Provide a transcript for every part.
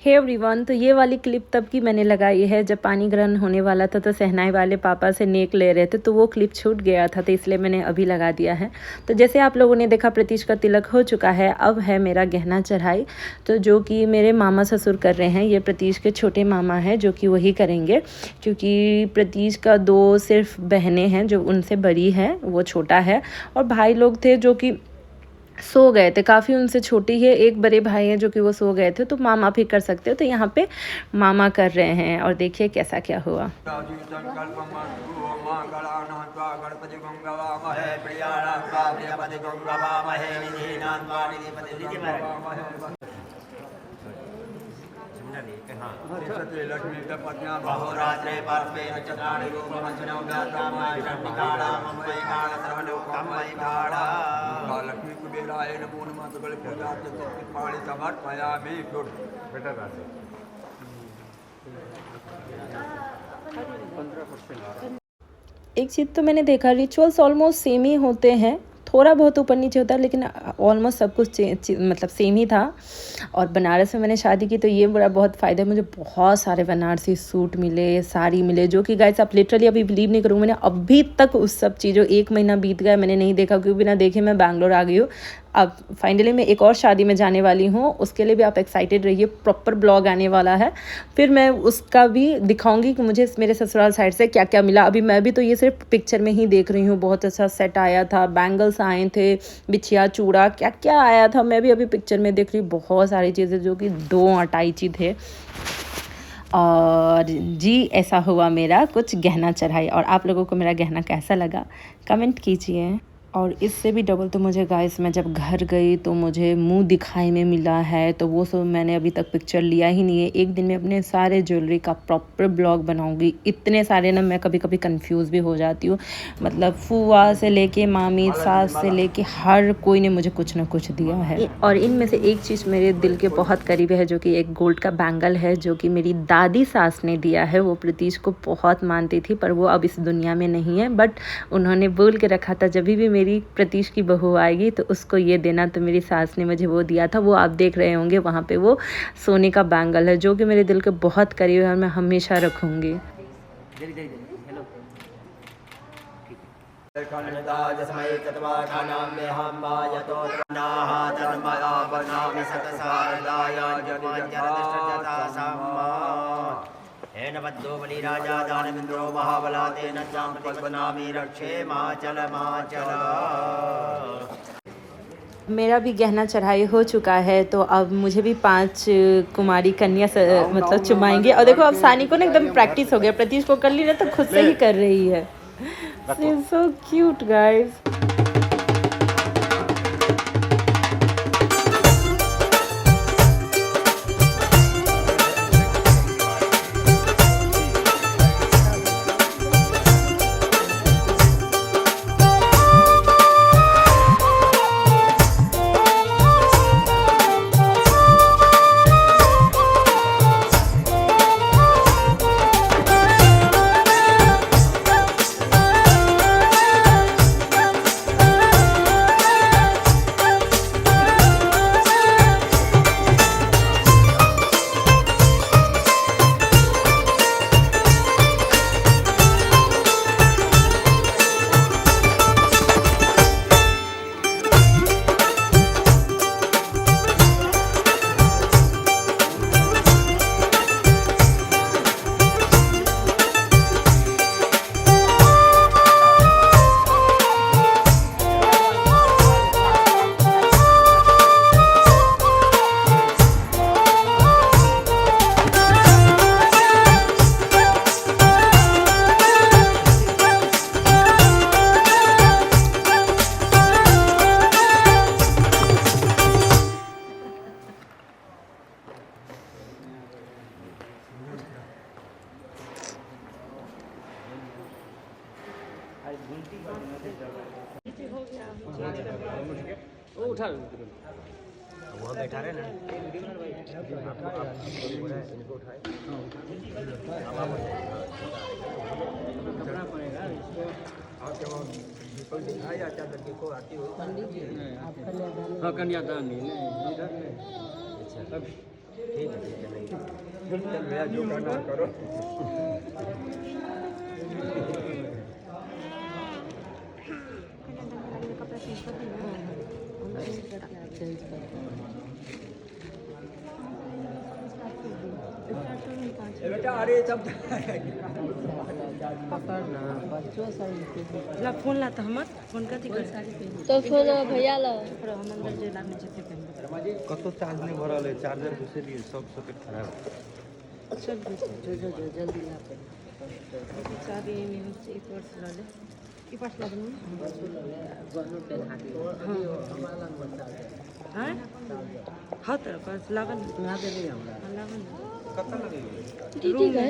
Hey everyone, तो ये वाली क्लिप तब की मैंने लगाई है जब पानी ग्रहण होने वाला था, तो शहनाई वाले पापा से नेक ले रहे थे, तो वो क्लिप छूट गया था, तो इसलिए मैंने अभी लगा दिया है। तो जैसे आप लोगों ने देखा, प्रतीश का तिलक हो चुका है। अब है मेरा गहना चढ़ाई, तो जो कि मेरे मामा ससुर कर रहे हैं। ये प्रतीश के छोटे मामा हैं जो कि वही करेंगे, क्योंकि प्रतीश का 2 सिर्फ बहनें हैं जो उनसे बड़ी हैं, वो छोटा है, और भाई लोग थे जो कि सो गए थे, काफ़ी उनसे छोटी है। एक बड़े भाई हैं जो कि वो सो गए थे, तो मामा भी कर सकते हो। तो यहाँ पे मामा कर रहे हैं, और देखिए कैसा क्या हुआ। लक्ष्मी कुबेराय नमो नमः सकल पूजा पाणी समर्पयामि। बेटा राशि 15%। एक चीज़ तो मैंने देखा, रिचुअल्स ऑलमोस्ट सेम ही होते हैं, थोड़ा बहुत ऊपर नीचे होता है, लेकिन ऑलमोस्ट सब कुछ मतलब सेम ही था। और बनारस में मैंने शादी की, तो ये बड़ा बहुत फ़ायदा है। मुझे बहुत सारे बनारसी सूट मिले, साड़ी मिले, जो कि गाइस आप लिटरली अभी बिलीव नहीं करूँगी, मैंने अभी तक उस सब चीज़ों, 1 महीना बीत गया, मैंने नहीं देखा, क्योंकि बिना देखे मैं बैंगलोर आ गई हूँ। अब फाइनली मैं एक और शादी में जाने वाली हूँ, उसके लिए भी आप एक्साइटेड रहिए। प्रॉपर ब्लॉग आने वाला है, फिर मैं उसका भी दिखाऊंगी कि मुझे मेरे ससुराल साइड से क्या क्या मिला। अभी मैं भी तो ये सिर्फ पिक्चर में ही देख रही हूँ। बहुत अच्छा सेट आया था, बैंगल्स आए थे, बिछिया चूड़ा, क्या क्या आया था, मैं भी अभी पिक्चर में देख रही हूँ। बहुत सारी चीज़ें जो कि 2 अटाइची थे। और जी, ऐसा हुआ मेरा कुछ गहना चढ़ाई। और आप लोगों को मेरा गहना कैसा लगा कमेंट कीजिए। और इससे भी डबल तो मुझे गाइस, मैं जब घर गई तो मुझे मुंह दिखाई में मिला है, तो वो सब मैंने अभी तक पिक्चर लिया ही नहीं है। एक दिन में अपने सारे ज्वेलरी का प्रॉपर ब्लॉग बनाऊंगी। इतने सारे ना, मैं कभी कभी कंफ्यूज भी हो जाती हूँ। मतलब फूआ से लेके मामी, सास से लेके हर कोई ने मुझे कुछ ना कुछ दिया है। और इनमें से एक चीज़ मेरे दिल के बहुत करीब है, जो कि एक गोल्ड का बैंगल है, जो कि मेरी दादी सास ने दिया है। वो प्रतीश को बहुत मानती थी, पर वो अब इस दुनिया में नहीं है, बट उन्होंने बोल के रखा था जब भी मेरी प्रतीश की बहू आएगी तो उसको ये देना। तो मेरी सास ने मुझे वो दिया था। वो आप देख रहे होंगे वहाँ पे, वो सोने का बैंगल है, जो कि मेरे दिल के बहुत करीब है और मैं हमेशा रखूँगी। मेरा भी गहना चढ़ाई हो चुका है, तो अब मुझे भी 5 कुमारी कन्या मतलब चुमाएंगे। और देखो, अब सानी को ना एकदम प्रैक्टिस हो गया, प्रतीश को कर ली ना तो खुद से ही कर रही है। So cute guys. वो उठा वो बैठा रहे ना इनको उठाए कपड़ा पड़ेगा इसको। और क्या वो दीपक दिखाई या चादर की को आती हुई हाँ कन्यादान नहीं अच्छा ठीक है नहीं चल भैया जो करना करो बेटा अरे सब पकड़ना बच्चों ला फोन ला तो हमर फोन कथी कर तो फिर भैया ला हम अंदर जे ला में जते पहन कतो चार्ज नहीं भरल है चार्जर दूसरे लिए सब सॉकेट खराब चल जो जल्दी ला पे चाबी में से एक वर्ष ला ले ई पास ला दूँ गहनों पे हां हां तेरे पास लागल नहीं हमरा लागल कत्ता लगेगा ठीक है।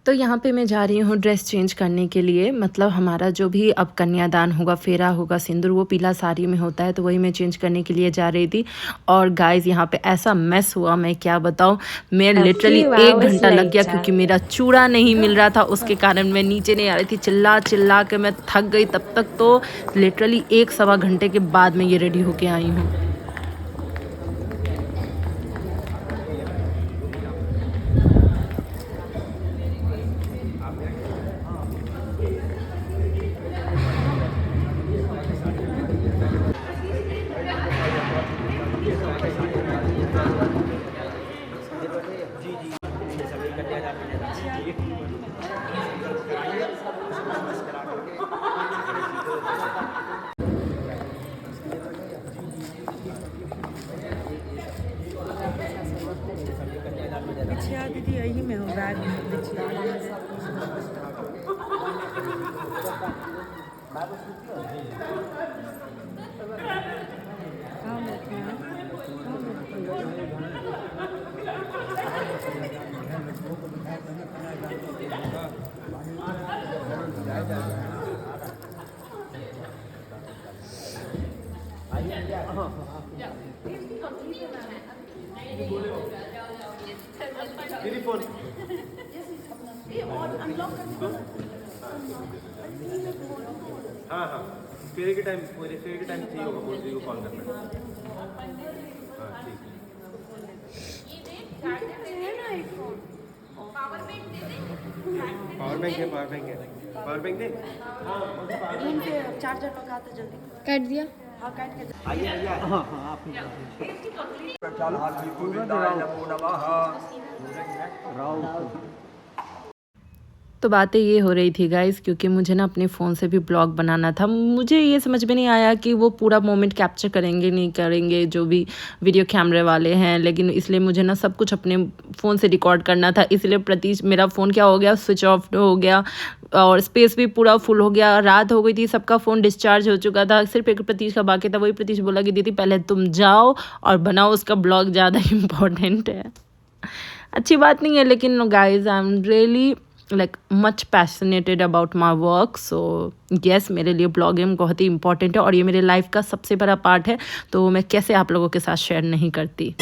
तो यहाँ पे मैं जा रही हूँ ड्रेस चेंज करने के लिए। मतलब हमारा जो भी अब कन्यादान होगा, फेरा होगा, सिंदूर, वो पीला साड़ी में होता है, तो वही मैं चेंज करने के लिए जा रही थी। और गाइस यहाँ पे ऐसा मेस हुआ, मैं क्या बताऊँ। मैं लिटरली 1 घंटा लग गया क्योंकि मेरा चूड़ा नहीं मिल रहा था। उसके कारण मैं नीचे नहीं आ रही थी। चिल्ला चिल्ला के मैं थक गई। तब तक तो लिटरली 1-1.25 घंटे के बाद मैं ये रेडी होके आई हूँ। दीदी यही में हो बैग दीदी फोन हाँ हाँ फेरे के टाइम चाहिए होगा बोल को कॉल करना हाँ ठीक है पावर बैंक दे चार्जर लगा तो जल्दी काट दिया। हाँ काट के आइए हाँ हाँ आप तो बातें ये हो रही थी गाइस, क्योंकि मुझे ना अपने फ़ोन से भी ब्लॉग बनाना था। मुझे ये समझ में नहीं आया कि वो पूरा मोमेंट कैप्चर करेंगे नहीं करेंगे जो भी वीडियो कैमरे वाले हैं, लेकिन इसलिए मुझे ना सब कुछ अपने फ़ोन से रिकॉर्ड करना था। इसलिए प्रतीश मेरा फ़ोन क्या हो गया, स्विच ऑफ हो गया और स्पेस भी पूरा फुल हो गया। रात हो गई थी, सबका फ़ोन डिस्चार्ज हो चुका था, सिर्फ एक प्रतीश का बाकी था। वही प्रतीश बोला कि दीदी पहले तुम जाओ और बनाओ उसका ब्लॉग, ज़्यादा इम्पोर्टेंट है। अच्छी बात नहीं है, लेकिन guys I am really like much passionate about my work, so yes मेरे लिए ब्लॉगिंग बहुत ही इंपॉर्टेंट है और ये मेरे लाइफ का सबसे बड़ा पार्ट है। तो मैं कैसे आप लोगों के साथ शेयर नहीं करती।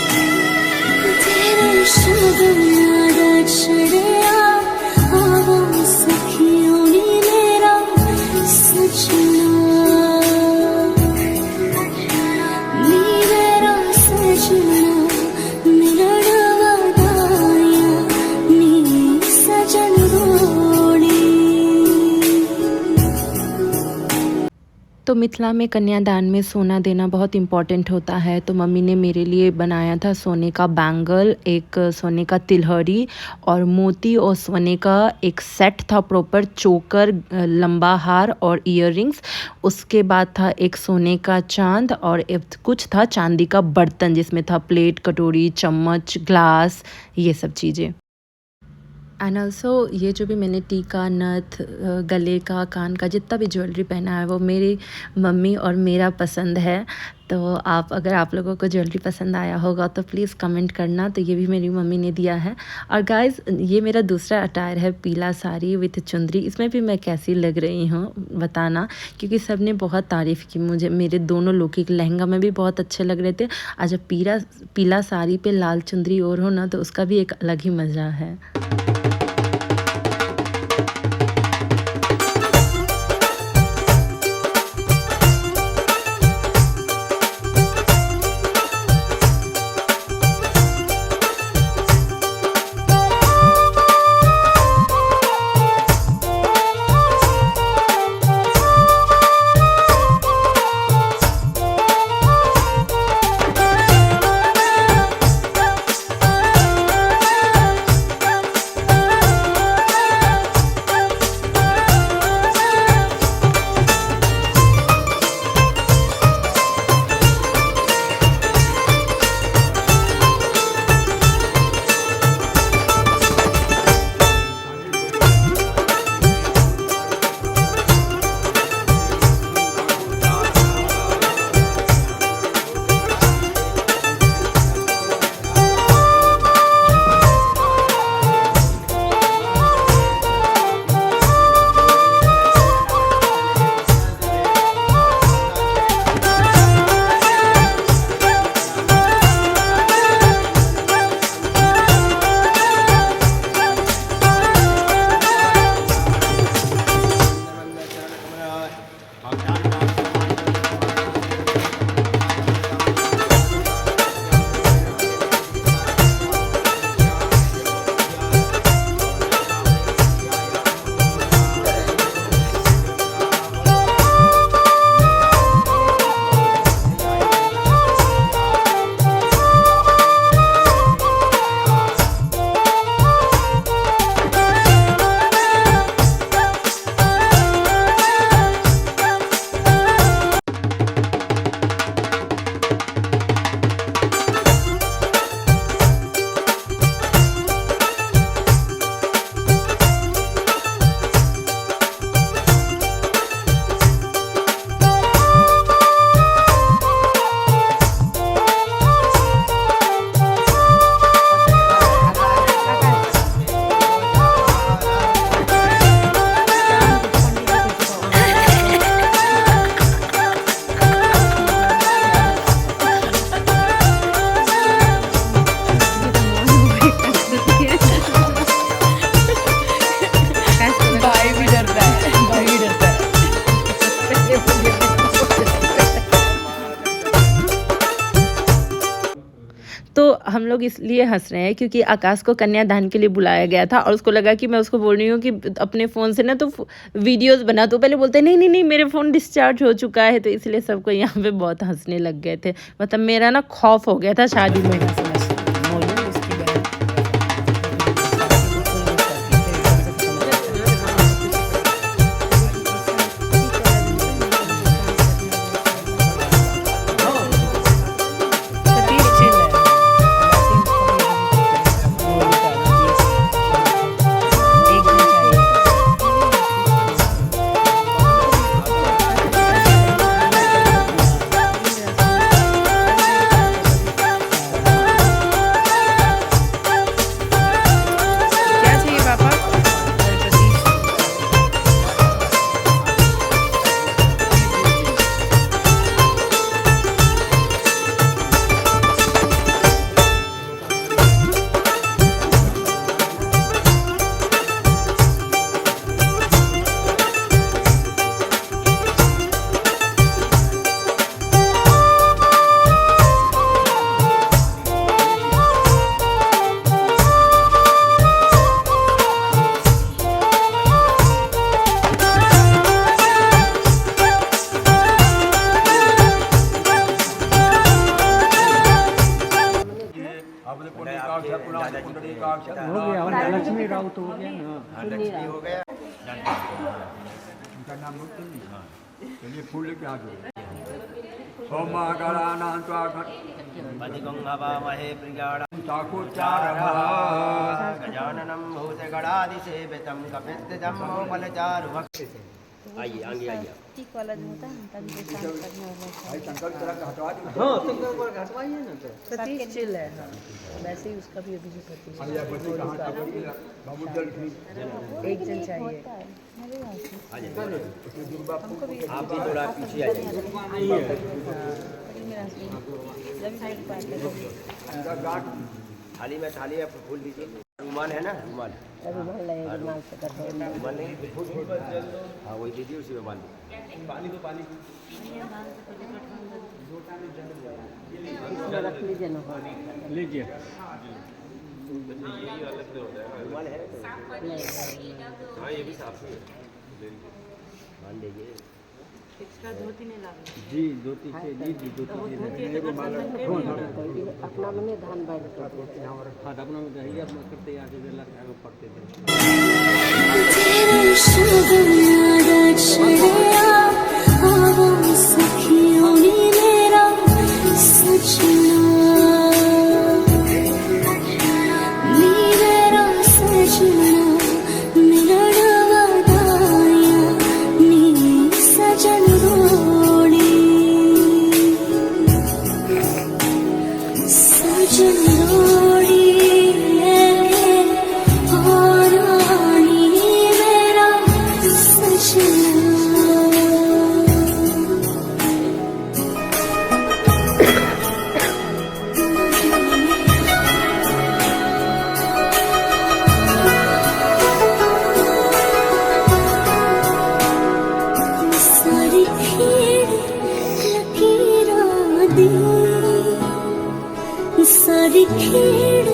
तो मिथिला में कन्यादान में सोना देना बहुत इम्पॉर्टेंट होता है। तो मम्मी ने मेरे लिए बनाया था सोने का बैंगल, एक सोने का तिलहरी और मोती और सोने का एक सेट था प्रॉपर, चोकर, लंबा हार और ईयररिंग्स। उसके बाद था एक सोने का चांद और कुछ था चांदी का बर्तन जिसमें था प्लेट, कटोरी, चम्मच, ग्लास, ये सब चीज़ें। एंड ऑल्सो ये जो भी मैंने टीका, नथ, गले का, कान का जितना भी ज्वेलरी पहना है वो मेरी मम्मी और मेरा पसंद है। तो अगर आप लोगों को ज्वेलरी पसंद आया होगा तो प्लीज़ कमेंट करना। तो ये भी मेरी मम्मी ने दिया है। और गाइस ये मेरा दूसरा अटायर है, पीला साड़ी विथ चुंदरी। इसमें भी मैं कैसी लग रही हूँ बताना, क्योंकि सब ने बहुत तारीफ़ की मुझे। मेरे दोनों लोग के लहंगा में भी बहुत अच्छे लग रहे थे। और जब पीला साड़ी पे लाल चुंदरी और हो ना तो उसका भी एक अलग ही मज़ा है। तो हम लोग इसलिए हंस रहे हैं क्योंकि आकाश को कन्यादान के लिए बुलाया गया था और उसको लगा कि मैं उसको बोल रही हूँ कि अपने फ़ोन से ना तो वीडियोस बना। तो पहले बोलते नहीं नहीं नहीं मेरे फ़ोन डिस्चार्ज हो चुका है। तो इसलिए सबको यहाँ पे बहुत हंसने लग गए थे। मतलब मेरा ना खौफ हो गया था शादी में। हो गया लक्ष्मी राउत हो गया ना। लक्ष्मी हो गया। उनका नाम चलिए फूल लेके आ जाओ। सोमागरानां पतिगंगावामहे प्रियाणां शाकोच्चारः गजाननं भूतगणादिसेवितं कपित्तजम्बोफलचारुभक्ति। आइए आगे आइए। टिक वाला जो होता है ना, तभी तो शांत करने वाला भाई शंकर की तरह का हटवा दी। हाँ शंकर पर हटवाइए ना तो सबके चिल है। हाँ वैसे ही उसका भी अभी अरे बच्चे कहाँ तक बाबू जल ठीक एक जन चाहिए। उसमें दुर्गा आप भी थोड़ा पीछे आ जाइए। थाली में फूल दीजिए। रुमाल है ना, रुमाल रुमाल नहीं, हाँ वही दीजिए, उसी में बांध दीजिए। पानी तो पानी रख लीजिए ना, लीजिए। रुमाल है तो हाँ ये भी साफ है, बांध दीजिए। एक्स्ट्रा धोती नहीं लाना जी धोती से जी जी धोती अपना मने धान बाज हाँ अपना में रहिए अपना करते आगे बेला आगे पढ़ते थे। सारी खेड़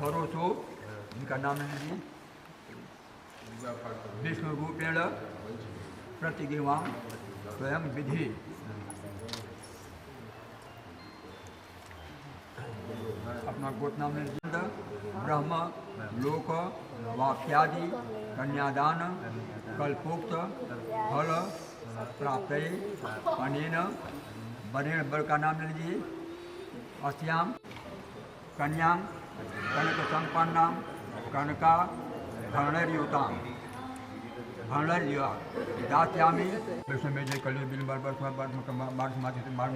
भरोसो इनका नाम है जी विष्णु रूपेण प्रतिगिवां स्वयं विधि। अपना गोत्र नाम है जिंद ब्रह्म लोक वाक्यादि कन्यादान कल्पोक्त फल प्राप्त अनेन वरेण वर का नाम लीजिए अस्याम कन्यां कनक संपन्नां कनका भरणर्युतां भरणर्युवा दास्यामि वैष्णव में जय कलियुग बिल बार बार मार्ग समाधि से मार्ग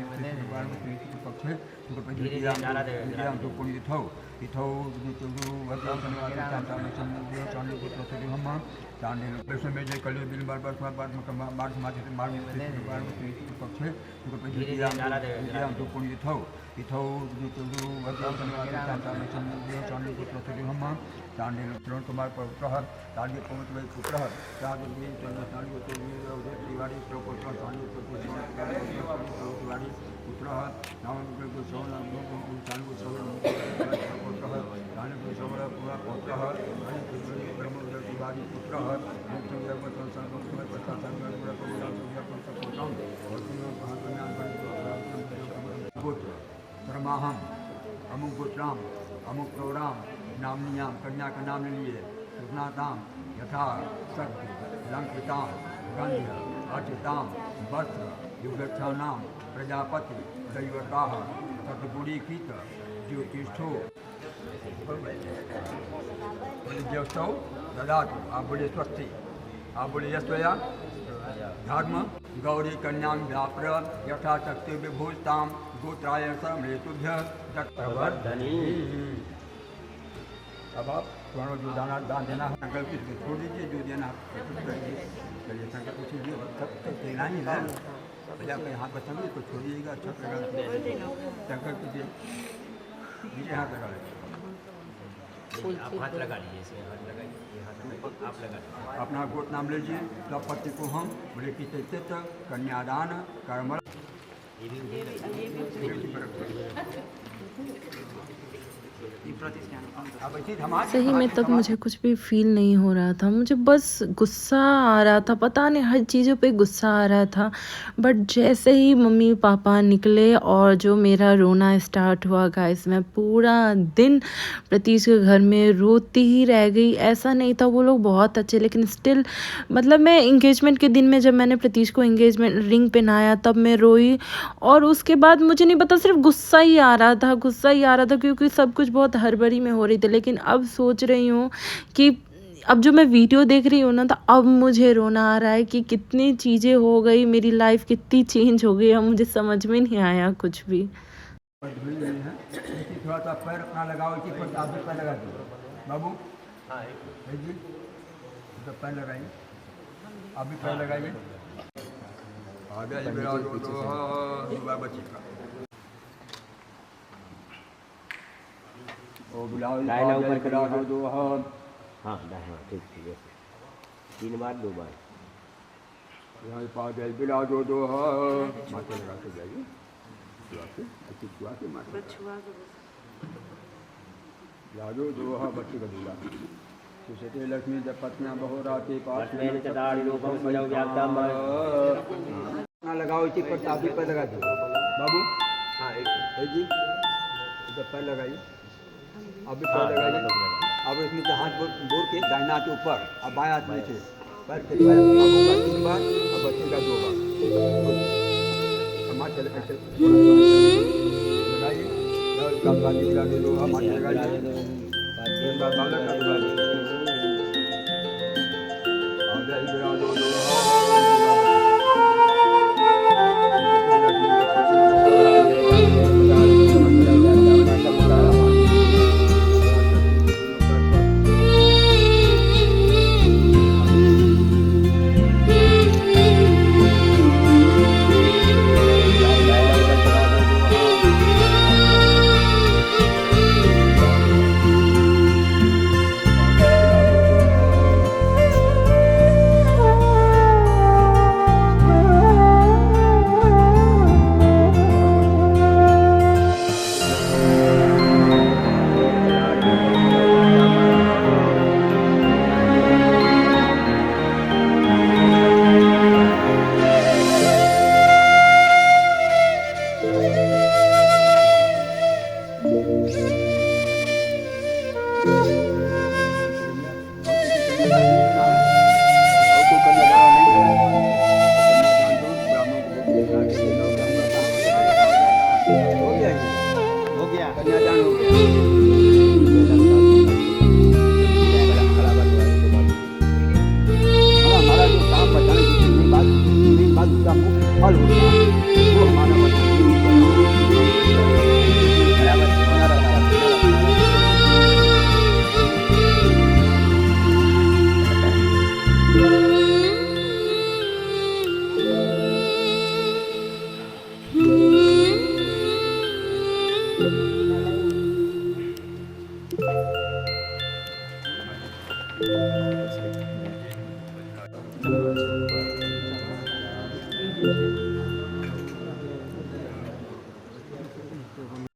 पक्षे तो पुण्य थौ इथौ हम चांदी वैष्णव में जय कलियुग बिल बार बार मार्ग समाधि से मार्ग पक्षे तो पुण्य थौ इथौ हम चांदी कुमार पुत्र तार्गे पवत वै पुत्र तिवारी तिवारी पुत्र तिवारी पुत्र परमाहम अमुक पुत्राम अमुक प्रौराम नामनियाम कन्या का नाम लिए सुनाताम यथा शक्ति लंकृताम गंध अर्चिताम वस्त्र युगक्षाणाम प्रजापति दैवता सतगुणीकृत ज्योतिष्ठो ज्येष्ठौ ददातु। आप बोले स्वस्ति, आप बोले यशया धर्म गौरी कन्यां व्याप्र यथा शक्ति विभूषताम गोत्राय समृतुभ्य प्रवर्धनी। अब आप तुम्हारा जो दान देना है संकल्प इसको छोड़ दीजिए, जो देना है चलिए संकल्प उठिए, सब तो देना ही है, भैया अपने हाथ पर संग इसको छोड़िएगा, अच्छा लगा संकल्प कीजिए, नीचे हाथ लगा लीजिए, आप हाथ लगा लीजिए, इसमें हाथ लगाइए, हाथ लगाइए, आप लगा लीजिए। अपना गोत्र नाम लीजिए, तब पति को हम बोले कि चित्त कन्यादान कर्म सही में तब मुझे कुछ भी फील नहीं हो रहा था, मुझे बस गुस्सा आ रहा था, पता नहीं हर चीज़ों पे गुस्सा आ रहा था। बट जैसे ही मम्मी पापा निकले और जो मेरा रोना स्टार्ट हुआ गाइस, मैं पूरा दिन प्रतीश के घर में रोती ही रह गई। ऐसा नहीं था, वो लोग बहुत अच्छे, लेकिन स्टिल मतलब मैं इंगेजमेंट के दिन में जब मैंने प्रतीश को इंगेजमेंट रिंग पहनाया तब मैं रोई, और उसके बाद मुझे नहीं पता, सिर्फ गुस्सा ही आ रहा था, गुस्सा ही आ रहा था, क्योंकि सब कुछ बहुत हड़बड़ी में हो रही थी। लेकिन अब सोच रही हूँ कि अब जो मैं वीडियो देख रही हूँ ना, तो अब मुझे रोना आ रहा है कि कितनी चीज़ें हो गई, मेरी लाइफ कितनी चेंज हो गई, अब मुझे समझ में नहीं आया कुछ भी। थोड़ा सा पैर अपना लगाओ, इसी पर आप भी पैर लगा दो बाबू, जी तो पैर लगाइए, आप भी पैर लगाइए, आगे मेरा दो बच्ची का ओ बुलाओ, दाहिना ऊपर करिए, करिए। दो हाथ, हाँ दाहिना, ठीक ठीक है, 3 बार 2 बार। यहाँ पागल बिला दो हाथ, माथे लगा के जाइए, छुआ के अच्छी छुआ के माथे लाडो दो हाथ, बच्ची का दूल्हा सुशते लक्ष्मी जब पत्नियां बहुराती पास में चटाड़ी रूपम सजौ व्याप्तम। ना लगाओ, इसी पर साथी पर लगा दो बाबू, हाँ एक जी इधर पैर लगाइए, अब भी पैर लगाइए, अब इसमें से हाथ बोल के दाहिना हाथ ऊपर, अब बाएं हाथ नीचे, पैर के पैर बाबू का 3 बार और बच्चे का 2 बार, माथे लगाइए, लगाइए, दो हाथ माथे लगाइए, बालक का